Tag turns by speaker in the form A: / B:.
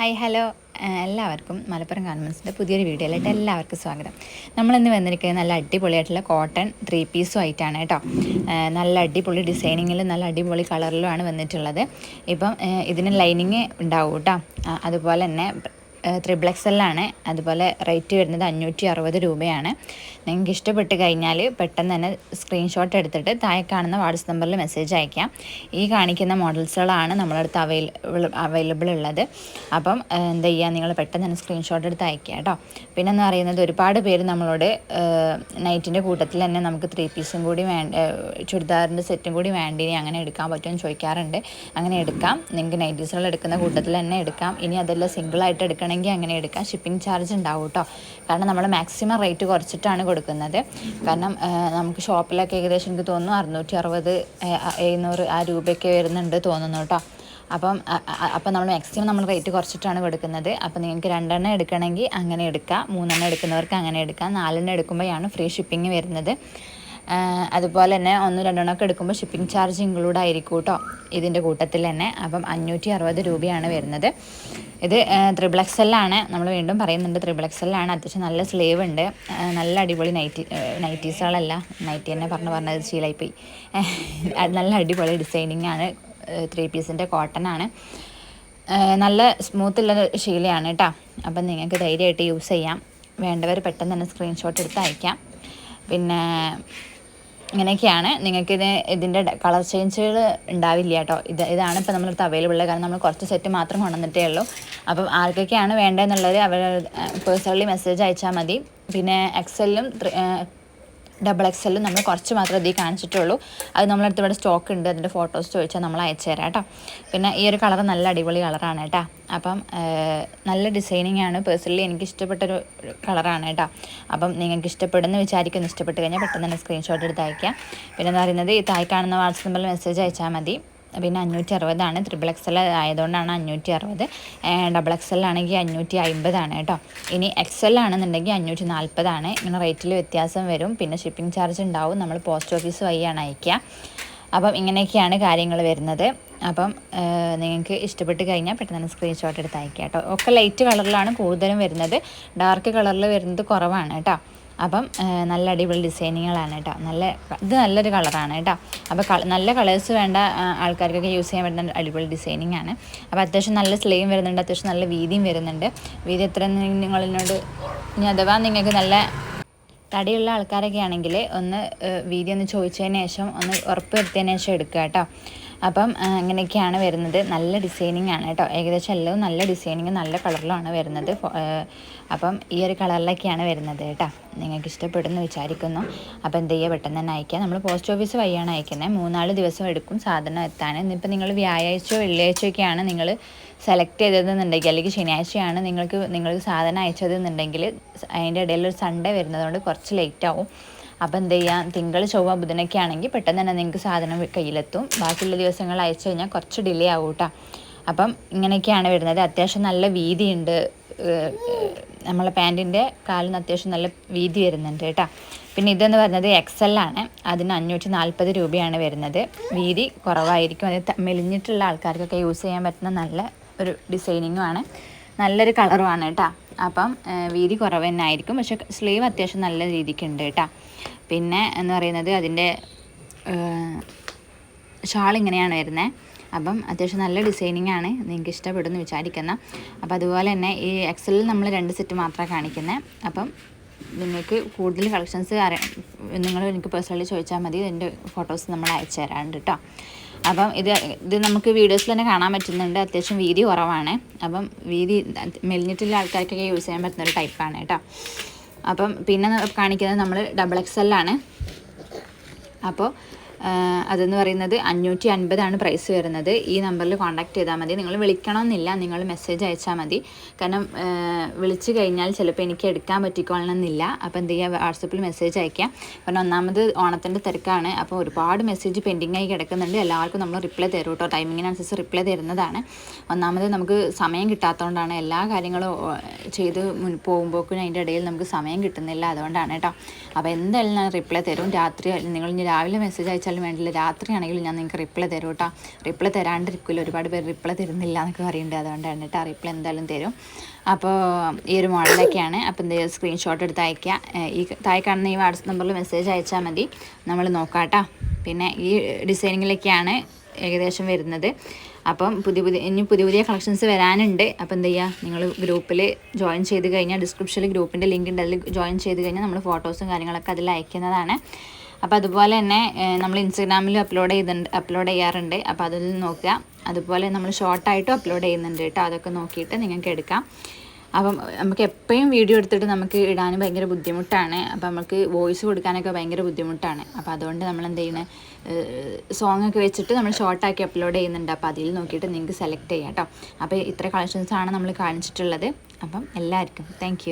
A: Hi hello എല്ലാവർക്കും മലപ്പുറം ഗാർമെൻറ്റ്സിൻ്റെ പുതിയൊരു വീഡിയോയിലായിട്ട് എല്ലാവർക്കും സ്വാഗതം. നമ്മളിന്ന് വന്നിരിക്കുന്നത് നല്ല അടിപൊളിയായിട്ടുള്ള കോട്ടൺ 3 പീസും ആയിട്ടാണ് കേട്ടോ. നല്ല അടിപൊളി ഡിസൈനിങ്ങിലും നല്ല അടിപൊളി കളറിലുമാണ് വന്നിട്ടുള്ളത്. ഇപ്പം ഇതിന് ലൈനിങ് ഉണ്ടാവും കേട്ടോ. അതുപോലെ തന്നെ XXL അതുപോലെ റേറ്റ് വരുന്നത് 560 രൂപയാണ്. നിങ്ങൾക്ക് ഇഷ്ടപ്പെട്ട് കഴിഞ്ഞാൽ പെട്ടെന്ന് തന്നെ സ്ക്രീൻഷോട്ട് എടുത്തിട്ട് താഴെ കാണുന്ന വാട്സപ്പ് നമ്പറിൽ മെസ്സേജ് അയക്കാം. ഈ കാണിക്കുന്ന മോഡൽസുകളാണ് നമ്മുടെ അടുത്ത് അവൈലബിൾ ഉള്ളത്. അപ്പം എന്താ ചെയ്യുക, നിങ്ങൾ പെട്ടെന്ന് തന്നെ സ്ക്രീൻഷോട്ട് എടുത്ത് അയക്കുക കേട്ടോ. പിന്നെ എന്ന് പറയുന്നത്, ഒരുപാട് പേര് നമ്മളോട് നൈറ്റിൻ്റെ കൂട്ടത്തിൽ തന്നെ നമുക്ക് 3 പീസും കൂടി ചുരിദാറിൻ്റെ സെറ്റും കൂടി വേണ്ടിനി അങ്ങനെ എടുക്കാൻ പറ്റുമെന്ന് ചോദിക്കാറുണ്ട്. അങ്ങനെ എടുക്കാം. നിങ്ങൾക്ക് നൈറ്റീസുകൾ എടുക്കുന്ന കൂട്ടത്തിൽ തന്നെ എടുക്കാം. ഇനി അതെല്ലാം സിംഗിളായിട്ട് എടുക്കണമെങ്കിൽ അങ്ങനെ എടുക്കാം. ഷിപ്പിംഗ് ചാർജ് ഉണ്ടാവും കേട്ടോ. കാരണം നമ്മൾ മാക്സിമം റേറ്റ് കുറച്ചിട്ടാണ് കൊടുക്കുന്നത്. കാരണം നമുക്ക് ഷോപ്പിലൊക്കെ ഏകദേശം എനിക്ക് തോന്നുന്നു 660 700 ആ രൂപയൊക്കെ വരുന്നുണ്ട് തോന്നുന്നു കേട്ടോ. അപ്പം നമ്മൾ മാക്സിമം നമ്മൾ റേറ്റ് കുറച്ചിട്ടാണ് കൊടുക്കുന്നത്. അപ്പം നിങ്ങൾക്ക് 2 എണ്ണം എടുക്കണമെങ്കിൽ അങ്ങനെ എടുക്കാം, 3 എണ്ണം എടുക്കുന്നവർക്ക് അങ്ങനെ എടുക്കാം, 4 എണ്ണം എടുക്കുമ്പോഴാണ് ഫ്രീ ഷിപ്പിംഗ് വരുന്നത്. അതുപോലെ തന്നെ 1 2 എണ്ണമൊക്കെ എടുക്കുമ്പോൾ ഷിപ്പിംഗ് ചാർജ് ഇൻക്ലൂഡ് ആയിരിക്കും കേട്ടോ ഇതിൻ്റെ കൂട്ടത്തിൽ തന്നെ. അപ്പം 560 രൂപയാണ് വരുന്നത്. ഇത് XXL നമ്മൾ വീണ്ടും പറയുന്നുണ്ട്, XXL. അത്യാവശ്യം നല്ല സ്ലീവ് ഉണ്ട്. നല്ല അടിപൊളി നൈറ്റീസുകളല്ല, നൈറ്റി തന്നെ പറഞ്ഞത് ശീലമായിപ്പോയി. നല്ല അടിപൊളി ഡിസൈനിങ് ആണ്. 3 പീസിൻ്റെ കോട്ടൺ ആണ്. നല്ല സ്മൂത്തുള്ള ശീലയാണ് കേട്ടോ. അപ്പം നിങ്ങൾക്ക് ധൈര്യമായിട്ട് യൂസ് ചെയ്യാം. വേണ്ടവർ പെട്ടെന്ന് തന്നെ സ്ക്രീൻഷോട്ട് എടുത്ത് അയക്കാം. പിന്നെ ഇങ്ങനെയൊക്കെയാണ്. ഇതിൻ്റെ കളർ ചേഞ്ചുകൾ ഉണ്ടാവില്ല കേട്ടോ. ഇതാണ് ഇപ്പോൾ നമ്മളടുത്ത് അവൈലബിൾ. കാരണം നമ്മൾ കുറച്ച് സെറ്റ് മാത്രം കൊണ്ടുവന്നിട്ടേ ഉള്ളൂ. അപ്പം ആർക്കൊക്കെയാണ് വേണ്ടതെന്നുള്ളത് അവർ പേഴ്സണലി മെസ്സേജ് അയച്ചാൽ മതി. പിന്നെ XL-ഉം XXL നമ്മൾ കുറച്ച് മാത്രമേ ഇതിൽ കാണിച്ചിട്ടുള്ളൂ. അത് നമ്മളടുത്ത് ഇവിടെ സ്റ്റോക്ക് ഉണ്ട്. അതിൻ്റെ ഫോട്ടോസ് ചോദിച്ചാൽ നമ്മൾ അയച്ചു തരാം കേട്ടോ. പിന്നെ ഈ ഒരു കളർ നല്ല അടിപൊളി കളറാണ് കേട്ടോ. അപ്പം നല്ല ഡിസൈനിങ് ആണ്. പേഴ്സണലി എനിക്ക് ഇഷ്ടപ്പെട്ടൊരു കളറാണ് കേട്ടോ. അപ്പം നിങ്ങൾക്ക് ഇഷ്ടപ്പെടുന്ന വിചാരിക്കുന്നു. ഇഷ്ടപ്പെട്ട് കഴിഞ്ഞാൽ പെട്ടെന്ന് തന്നെ സ്ക്രീൻഷോട്ട് എടുത്ത് അയക്കാം. പിന്നെ എന്ന് പറയുന്നത്, ഈ താഴെ കാണുന്ന വാട്സപ്പ് നമ്പറിൽ മെസ്സേജ് അയച്ചാൽ മതി. പിന്നെ 560 XXL ആയതുകൊണ്ടാണ് 560. XXL ആണെങ്കിൽ 550 കേട്ടോ. ഇനി XL ആണെന്നുണ്ടെങ്കിൽ 540. ഇങ്ങനെ റേറ്റിൽ വ്യത്യാസം വരും. പിന്നെ ഷിപ്പിംഗ് ചാർജ് ഉണ്ടാവും. നമ്മൾ പോസ്റ്റ് ഓഫീസ് വഴിയാണ് അയക്കുക. അപ്പം ഇങ്ങനെയൊക്കെയാണ് കാര്യങ്ങൾ വരുന്നത്. അപ്പം നിങ്ങൾക്ക് ഇഷ്ടപ്പെട്ട് കഴിഞ്ഞാൽ പെട്ടെന്ന് തന്നെ സ്ക്രീൻഷോട്ട് എടുത്ത് അയക്കുക കേട്ടോ. ഒക്കെ ലൈറ്റ് കളറിലാണ് കൂടുതലും വരുന്നത്. ഡാർക്ക് കളറിൽ വരുന്നത് കുറവാണ് കേട്ടോ. അപ്പം നല്ല അടിപൊളി ഡിസൈനിങ്ങുകളാണ് കേട്ടോ. ഇത് നല്ലൊരു കളറാണ് കേട്ടോ. അപ്പോൾ നല്ല കളേഴ്സ് വേണ്ട ആൾക്കാർക്കൊക്കെ യൂസ് ചെയ്യാൻ പറ്റുന്ന അടിപൊളി ഡിസൈനിങ് ആണ്. അപ്പോൾ അത്യാവശ്യം നല്ല സ്ലീവും വരുന്നുണ്ട്, അത്യാവശ്യം നല്ല വീതിയും വരുന്നുണ്ട്. വീതി എത്ര നിങ്ങളിനോട് ഇനി അഥവാ നിങ്ങൾക്ക് നല്ല തടിയുള്ള ആൾക്കാരൊക്കെ ആണെങ്കിൽ ഒന്ന് വീതി ഒന്ന് ചോദിച്ചതിന് ശേഷം ഒന്ന് ഉറപ്പ് വരുത്തിയതിന് ശേഷം എടുക്കുക കേട്ടോ. അപ്പം ഇങ്ങനെയൊക്കെയാണ് വരുന്നത്. നല്ല ഡിസൈനിങ് ആണ് കേട്ടോ. ഏകദേശം എല്ലാം നല്ല ഡിസൈനിങ് നല്ല കളറിലാണ് വരുന്നത്. അപ്പം ഈ ഒരു കളറിലൊക്കെയാണ് വരുന്നത് കേട്ടോ. നിങ്ങൾക്ക് ഇഷ്ടപ്പെടുന്നു വിചാരിക്കുന്നു. അപ്പോൾ എന്ത് ചെയ്യുക, പെട്ടെന്ന് തന്നെ അയക്കുക. നമ്മൾ പോസ്റ്റ് ഓഫീസ് വഴിയാണ് അയക്കുന്നത്. 3-4 ദിവസം എടുക്കും സാധനം എത്താൻ. ഇന്നിപ്പോൾ നിങ്ങൾ വ്യാഴാഴ്ചയോ വെള്ളിയാഴ്ചയൊക്കെയാണ് നിങ്ങൾ സെലക്ട് ചെയ്തതെന്നുണ്ടെങ്കിൽ, അല്ലെങ്കിൽ ശനിയാഴ്ചയാണ് നിങ്ങൾക്ക് സാധനം അയച്ചതെന്നുണ്ടെങ്കിൽ, അതിൻ്റെ ഇടയിലൊരു സൺഡേ വരുന്നതുകൊണ്ട് കുറച്ച് ലേറ്റ് ആവും. അപ്പോൾ എന്ത് ചെയ്യാം, തിങ്കൾ ചൊവ്വ ബുധനൊക്കെ ആണെങ്കിൽ പെട്ടെന്ന് തന്നെ നിങ്ങൾക്ക് സാധനം കയ്യിലെത്തും. ബാക്കിയുള്ള ദിവസങ്ങൾ അയച്ചു കഴിഞ്ഞാൽ കുറച്ച് ഡിലേ ആവും കേട്ടോ. അപ്പം ഇങ്ങനെയൊക്കെയാണ് വരുന്നത്. അത്യാവശ്യം നല്ല വീതിയുണ്ട്. നമ്മളെ പാൻറ്റിൻ്റെ കാലിന് അത്യാവശ്യം നല്ല വീതി വരുന്നുണ്ട് കേട്ടോ. പിന്നെ ഇതെന്ന് പറഞ്ഞത് XL ആണ്. അതിന് 540 രൂപയാണ് വരുന്നത്. വീതി കുറവായിരിക്കും. അത് മെലിഞ്ഞിട്ടുള്ള ആൾക്കാർക്കൊക്കെ യൂസ് ചെയ്യാൻ പറ്റുന്ന നല്ല ഒരു ഡിസൈനിങ്ങുമാണ്, നല്ലൊരു കളറുമാണ് കേട്ടോ. അപ്പം വീതി കുറവ് തന്നെ ആയിരിക്കും. പക്ഷേ സ്ലീവ് അത്യാവശ്യം നല്ല രീതിക്കുണ്ട് കേട്ടോ. പിന്നെ എന്ന് പറയുന്നത്, അതിൻ്റെ ഷാൾ ഇങ്ങനെയാണ് വരുന്നത്. അപ്പം അത്യാവശ്യം നല്ല ഡിസൈനിങ് ആണ്. നിങ്ങൾക്ക് ഇഷ്ടപ്പെടുമെന്ന് വിചാരിക്കുന്ന. അപ്പോൾ അതുപോലെ തന്നെ ഈ XL നമ്മൾ 2 സെറ്റ് മാത്രമാണ് കാണിക്കുന്നത്. അപ്പം നിങ്ങൾക്ക് കൂടുതൽ കളക്ഷൻസ് നിങ്ങൾ എനിക്ക് പേഴ്സണലി ചോദിച്ചാൽ മതി. ഇതിൻ്റെ ഫോട്ടോസ് നമ്മൾ അയച്ചു തരാറുണ്ട് കേട്ടോ. അപ്പം ഇത് നമുക്ക് വീഡിയോസിൽ തന്നെ കാണാൻ പറ്റുന്നുണ്ട്. അത്യാവശ്യം വീതി കുറവാണ്. അപ്പം വീതി മെലിഞ്ഞിട്ടുള്ള ആൾക്കാർക്കൊക്കെ യൂസ് ചെയ്യാൻ പറ്റുന്ന ഒരു ടൈപ്പാണ് കേട്ടോ. അപ്പം പിന്നെ കാണിക്കുന്നത് നമ്മൾ XXL ആണ്. അപ്പോൾ അതെന്ന് പറയുന്നത് 550 പ്രൈസ് വരുന്നത്. ഈ നമ്പറിൽ കോൺടാക്ട് ചെയ്താൽ മതി. നിങ്ങൾ വിളിക്കണമെന്നില്ല, നിങ്ങൾ മെസ്സേജ് അയച്ചാൽ മതി. കാരണം വിളിച്ചു കഴിഞ്ഞാൽ ചിലപ്പോൾ എനിക്ക് എടുക്കാൻ പറ്റിക്കൊള്ളണമെന്നില്ല. അപ്പോൾ എന്ത് ചെയ്യുക, വാട്സപ്പിൽ മെസ്സേജ് അയക്കാം. കാരണം ഒന്നാമത് ഓണത്തിൻ്റെ തിരക്കാണ്. അപ്പോൾ ഒരുപാട് മെസ്സേജ് പെൻഡിങ് ആയി കിടക്കുന്നുണ്ട്. എല്ലാവർക്കും നമ്മൾ റിപ്ലൈ തരും കേട്ടോ. ടൈമിങ്ങിനനുസരിച്ച് റിപ്ലൈ തരുന്നതാണ്. ഒന്നാമത് നമുക്ക് സമയം കിട്ടാത്തതുകൊണ്ടാണ്. എല്ലാ കാര്യങ്ങളും ചെയ്ത് പോകുമ്പോഴേക്കും അതിൻ്റെ ഇടയിൽ നമുക്ക് സമയം കിട്ടുന്നില്ല. അതുകൊണ്ടാണ് കേട്ടോ. അപ്പോൾ എന്തായാലും ഞാൻ റിപ്ലൈ തരും. രാത്രി നിങ്ങൾ ഇനി രാവിലെ മെസ്സേജ് അയച്ചാൽ ചോദിച്ചാലും വേണ്ടില്ല, രാത്രിയാണെങ്കിലും ഞാൻ നിങ്ങൾക്ക് റിപ്ലൈ തരും കേട്ടോ. റിപ്ലൈ തരാണ്ടിരിക്കില്ല, ഒരുപാട് പേര് റിപ്ലൈ തരുന്നില്ല എന്നൊക്കെ പറയുന്നുണ്ട്, അതുകൊണ്ടാണ് കേട്ടോ. റിപ്ലൈ എന്തായാലും തരും. അപ്പോൾ ഈ ഒരു മോഡലൊക്കെയാണ്. അപ്പോൾ എന്തെങ്കിലും സ്ക്രീൻഷോട്ട് എടുത്ത് അയക്കുക. ഈ താഴെ കാണുന്ന ഈ വാട്സപ്പ് നമ്പറിൽ മെസ്സേജ് അയച്ചാൽ മതി, നമ്മൾ നോക്കാം കേട്ടോ. പിന്നെ ഈ ഡിസൈനിങ്ങിലൊക്കെയാണ് ഏകദേശം വരുന്നത്. അപ്പം ഇനി പുതിയ പുതിയ കളക്ഷൻസ് വരാനുണ്ട്. അപ്പോൾ എന്ത് ചെയ്യുക, നിങ്ങൾ ഗ്രൂപ്പിൽ ജോയിൻ ചെയ്ത് കഴിഞ്ഞാൽ ഡിസ്ക്രിപ്ഷനിൽ ഗ്രൂപ്പിൻ്റെ ലിങ്ക് ഉണ്ട്, അതിൽ ജോയിൻ ചെയ്ത് കഴിഞ്ഞാൽ നമ്മൾ ഫോട്ടോസും കാര്യങ്ങളൊക്കെ അതിൽ അയക്കുന്നതാണ്. അപ്പോൾ അതുപോലെ തന്നെ നമ്മൾ ഇൻസ്റ്റാഗ്രാമിൽ അപ്ലോഡ് ചെയ്യാറുണ്ട്. അപ്പോൾ അതിൽ നോക്കുക. അതുപോലെ നമ്മൾ ഷോർട്ടായിട്ടും അപ്ലോഡ് ചെയ്യുന്നുണ്ട് കേട്ടോ. അതൊക്കെ നോക്കിയിട്ട് നിങ്ങൾക്ക് എടുക്കാം. അപ്പം നമുക്ക് എപ്പോഴും വീഡിയോ എടുത്തിട്ട് നമുക്ക് ഇടാനും ഭയങ്കര ബുദ്ധിമുട്ടാണ്. അപ്പം നമുക്ക് വോയിസ് കൊടുക്കാനൊക്കെ ഭയങ്കര ബുദ്ധിമുട്ടാണ്. അപ്പോൾ അതുകൊണ്ട് നമ്മൾ എന്ത് ചെയ്യുന്നത്, സോങ്ങൊക്കെ വെച്ചിട്ട് നമ്മൾ ഷോർട്ടാക്കി അപ്ലോഡ് ചെയ്യുന്നുണ്ട്. അപ്പോൾ അതിൽ നോക്കിയിട്ട് നിങ്ങൾക്ക് സെലക്ട് ചെയ്യാം കേട്ടോ. അപ്പോൾ ഇത്ര കളക്ഷൻസാണ് നമ്മൾ കാണിച്ചിട്ടുള്ളത്. അപ്പം എല്ലാവർക്കും താങ്ക്